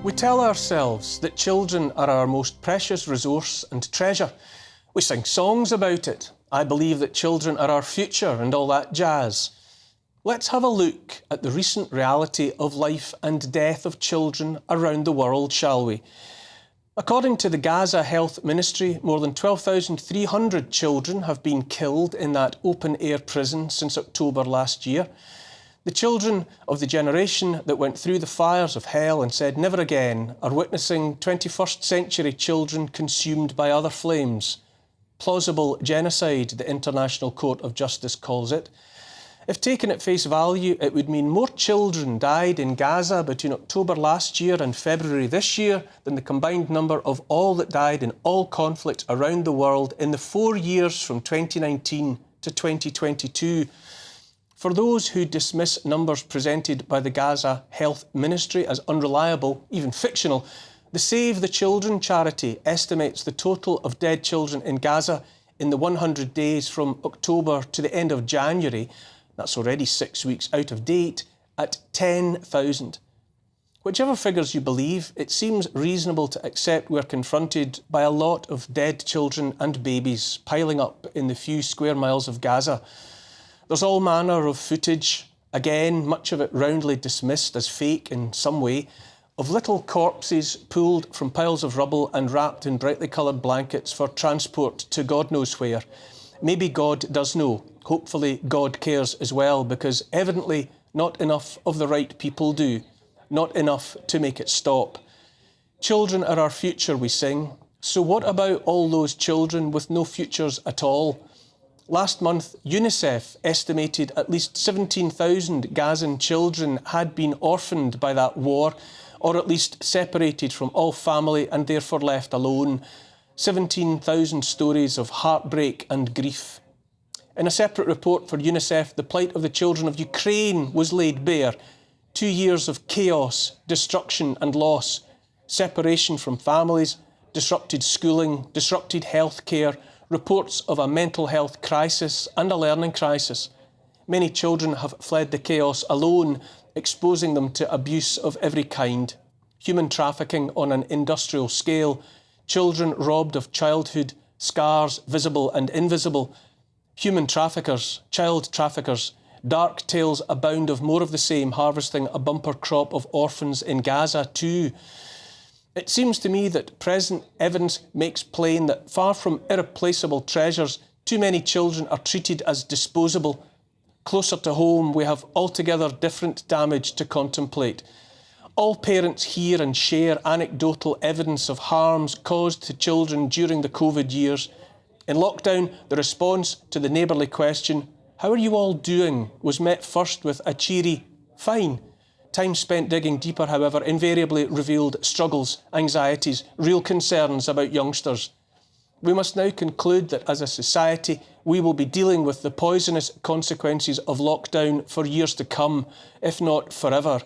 We tell ourselves that children are our most precious resource and treasure. We sing songs about it. I believe that children are our future and all that jazz. Let's have a look at the recent reality of life and death of children around the world, shall we? According to the Gaza Health Ministry, more than 12,300 children have been killed in that open-air prison since October last year. The children of the generation that went through the fires of hell and said never again are witnessing 21st century children consumed by other flames. Plausible genocide, the International Court of Justice calls it. If taken at face value, it would mean more children died in Gaza between October last year and February this year than the combined number of all that died in all conflicts around the world in the 4 years from 2019 to 2022. For those who dismiss numbers presented by the Gaza Health Ministry as unreliable, even fictional, the Save the Children charity estimates the total of dead children in Gaza in the 100 days from October to the end of January, that's already 6 weeks out of date, at 10,000. Whichever figures you believe, it seems reasonable to accept we're confronted by a lot of dead children and babies piling up in the few square miles of Gaza. There's all manner of footage, again, much of it roundly dismissed as fake in some way, of little corpses pulled from piles of rubble and wrapped in brightly coloured blankets for transport to God knows where. Maybe God does know. Hopefully God cares as well, because evidently not enough of the right people do. Not enough to make it stop. Children are our future, we sing. So what about all those children with no futures at all? Last month, UNICEF estimated at least 17,000 Gazan children had been orphaned by that war, or at least separated from all family and therefore left alone. 17,000 stories of heartbreak and grief. In a separate report for UNICEF, the plight of the children of Ukraine was laid bare. 2 years of chaos, destruction and loss, separation from families, disrupted schooling, disrupted healthcare, reports of a mental health crisis and a learning crisis. Many children have fled the chaos alone, exposing them to abuse of every kind. Human trafficking on an industrial scale, children robbed of childhood, scars visible and invisible. Human traffickers, child traffickers, dark tales abound of more of the same, harvesting a bumper crop of orphans in Gaza too. It seems to me that present evidence makes plain that far from irreplaceable treasures, too many children are treated as disposable. Closer to home, we have altogether different damage to contemplate. All parents hear and share anecdotal evidence of harms caused to children during the COVID years. In lockdown, the response to the neighbourly question, "How are you all doing?" was met first with a cheery, "Fine." Time spent digging deeper, however, invariably revealed struggles, anxieties, real concerns about youngsters. We must now conclude that as a society, we will be dealing with the poisonous consequences of lockdown for years to come, if not forever.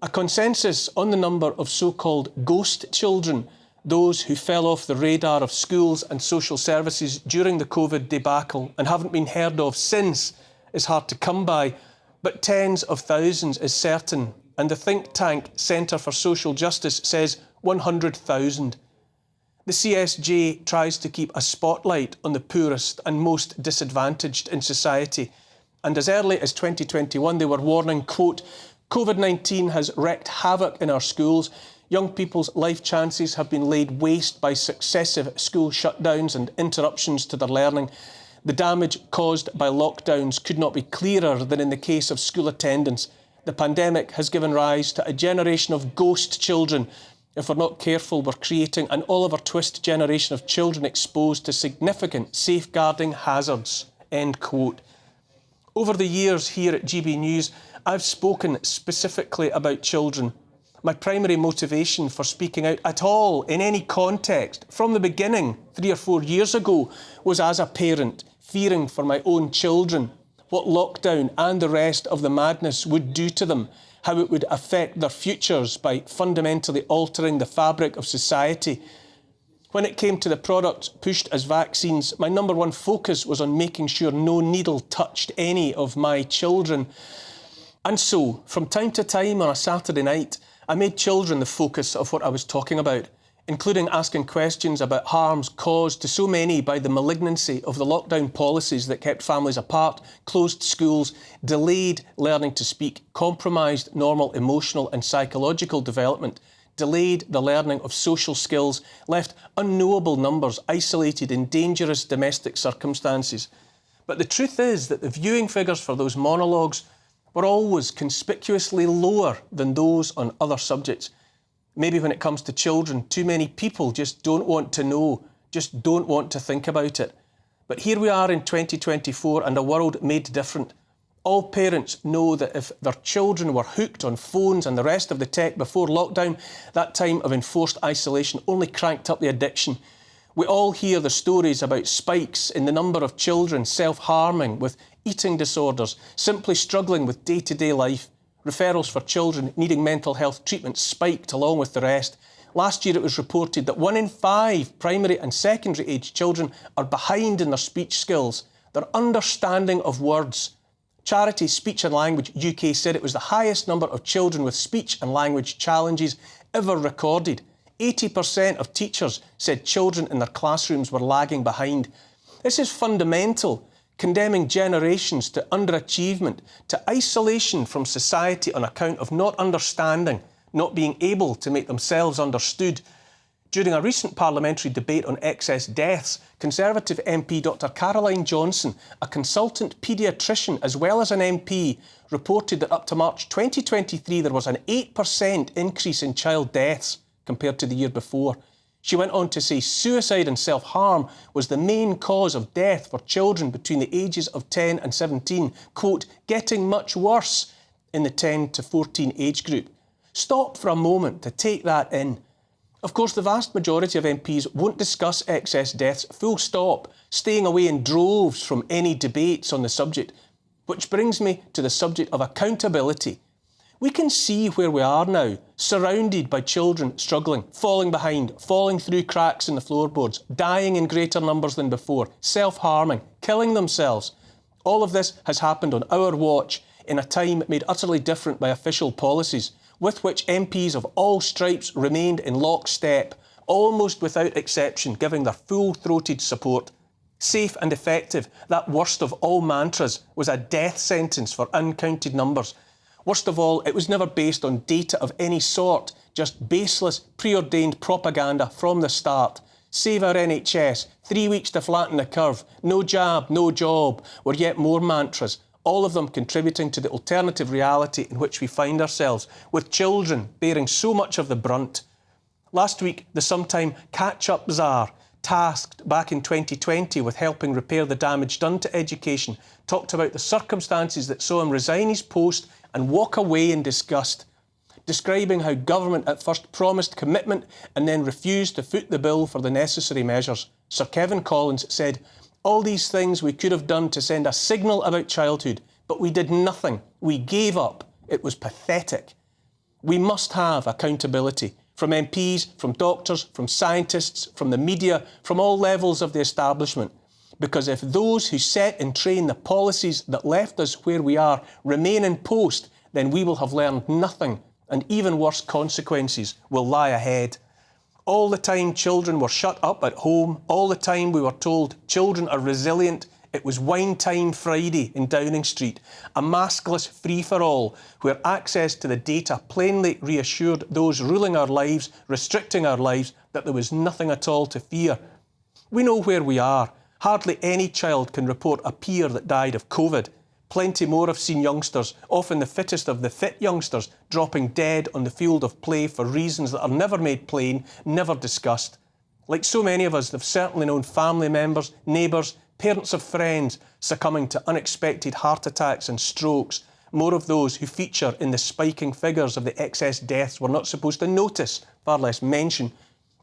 A consensus on the number of so-called ghost children, those who fell off the radar of schools and social services during the COVID debacle and haven't been heard of since, is hard to come by. But tens of thousands is certain, and the think tank Centre for Social Justice says 100,000. The CSJ tries to keep a spotlight on the poorest and most disadvantaged in society, and as early as 2021 they were warning, quote, "COVID-19 has wreaked havoc in our schools. Young people's life chances have been laid waste by successive school shutdowns and interruptions to their learning. The damage caused by lockdowns could not be clearer than in the case of school attendance. The pandemic has given rise to a generation of ghost children. If we're not careful, we're creating an Oliver Twist generation of children exposed to significant safeguarding hazards." End quote. Over the years here at GB News, I've spoken specifically about children. My primary motivation for speaking out at all in any context from the beginning 3 or 4 years ago was as a parent, fearing for my own children, what lockdown and the rest of the madness would do to them, how it would affect their futures by fundamentally altering the fabric of society. When it came to the products pushed as vaccines, my number one focus was on making sure no needle touched any of my children. And so, from time to time on a Saturday night, I made children the focus of what I was talking about, including asking questions about harms caused to so many by the malignancy of the lockdown policies that kept families apart, closed schools, delayed learning to speak, compromised normal emotional and psychological development, delayed the learning of social skills, left unknowable numbers isolated in dangerous domestic circumstances. But the truth is that the viewing figures for those monologues were always conspicuously lower than those on other subjects. Maybe when it comes to children, too many people just don't want to know, just don't want to think about it. But here we are in 2024 and a world made different. All parents know that if their children were hooked on phones and the rest of the tech before lockdown, that time of enforced isolation only cranked up the addiction. We all hear the stories about spikes in the number of children self-harming with eating disorders, simply struggling with day-to-day life. Referrals for children needing mental health treatment spiked along with the rest. Last year it was reported that 1 in 5 primary and secondary age children are behind in their speech skills, their understanding of words. Charity Speech and Language UK said it was the highest number of children with speech and language challenges ever recorded. 80% of teachers said children in their classrooms were lagging behind. This is fundamental, condemning generations to underachievement, to isolation from society on account of not understanding, not being able to make themselves understood. During a recent parliamentary debate on excess deaths, Conservative MP Dr Caroline Johnson, a consultant paediatrician as well as an MP, reported that up to March 2023 there was an 8% increase in child deaths compared to the year before. She went on to say suicide and self-harm was the main cause of death for children between the ages of 10 and 17, quote, getting much worse in the 10 to 14 age group. Stop for a moment to take that in. Of course, the vast majority of MPs won't discuss excess deaths, full stop, staying away in droves from any debates on the subject. Which brings me to the subject of accountability. We can see where we are now, surrounded by children struggling, falling behind, falling through cracks in the floorboards, dying in greater numbers than before, self-harming, killing themselves. All of this has happened on our watch in a time made utterly different by official policies, with which MPs of all stripes remained in lockstep, almost without exception, giving their full-throated support. Safe and effective, that worst of all mantras, was a death sentence for uncounted numbers. Worst of all, it was never based on data of any sort, just baseless, preordained propaganda from the start. Save our NHS, 3 weeks to flatten the curve, no jab, no job, were yet more mantras, all of them contributing to the alternative reality in which we find ourselves, with children bearing so much of the brunt. Last week, the sometime catch-up czar, tasked back in 2020 with helping repair the damage done to education, talked about the circumstances that saw him resign his post and walk away in disgust, describing how government at first promised commitment and then refused to foot the bill for the necessary measures. Sir Kevin Collins said, all these things we could have done to send a signal about childhood, but we did nothing. We gave up. It was pathetic. We must have accountability from MPs, from doctors, from scientists, from the media, from all levels of the establishment. Because if those who set and train the policies that left us where we are remain in post, then we will have learned nothing, and even worse consequences will lie ahead. All the time children were shut up at home, all the time we were told children are resilient, it was Wine Time Friday in Downing Street, a maskless free-for-all where access to the data plainly reassured those ruling our lives, restricting our lives, that there was nothing at all to fear. We know where we are. Hardly any child can report a peer that died of COVID. Plenty more have seen youngsters, often the fittest of the fit youngsters, dropping dead on the field of play for reasons that are never made plain, never discussed. Like so many of us, they've certainly known family members, neighbours, parents of friends succumbing to unexpected heart attacks and strokes. More of those who feature in the spiking figures of the excess deaths we're not supposed to notice, far less mention.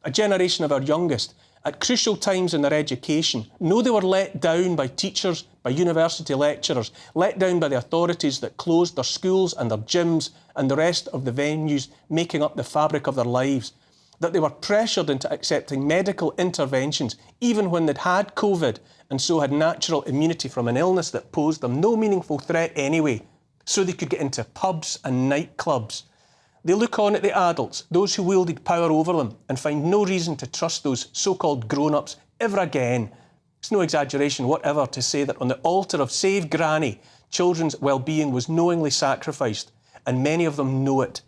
A generation of our youngest, at crucial times in their education, know they were let down by teachers, by university lecturers, let down by the authorities that closed their schools and their gyms and the rest of the venues making up the fabric of their lives. That they were pressured into accepting medical interventions even when they'd had COVID and so had natural immunity from an illness that posed them no meaningful threat anyway, so they could get into pubs and nightclubs. They look on at the adults, those who wielded power over them, and find no reason to trust those so-called grown-ups ever again. It's no exaggeration whatever to say that on the altar of Save Granny, children's well-being was knowingly sacrificed, and many of them know it.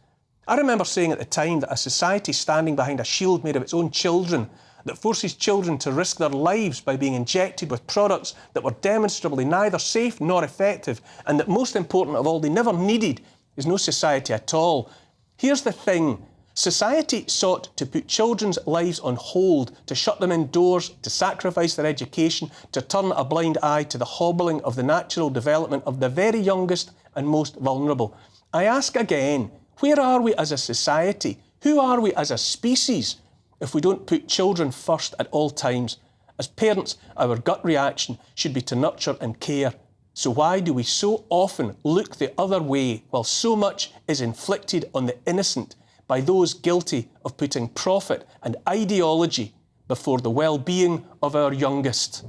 I remember saying at the time that a society standing behind a shield made of its own children, that forces children to risk their lives by being injected with products that were demonstrably neither safe nor effective, and that most important of all, they never needed, is no society at all. Here's the thing. Society sought to put children's lives on hold, to shut them indoors, to sacrifice their education, to turn a blind eye to the hobbling of the natural development of the very youngest and most vulnerable. I ask again, where are we as a society? Who are we as a species if we don't put children first at all times? As parents, our gut reaction should be to nurture and care. So why do we so often look the other way while so much is inflicted on the innocent by those guilty of putting profit and ideology before the well-being of our youngest?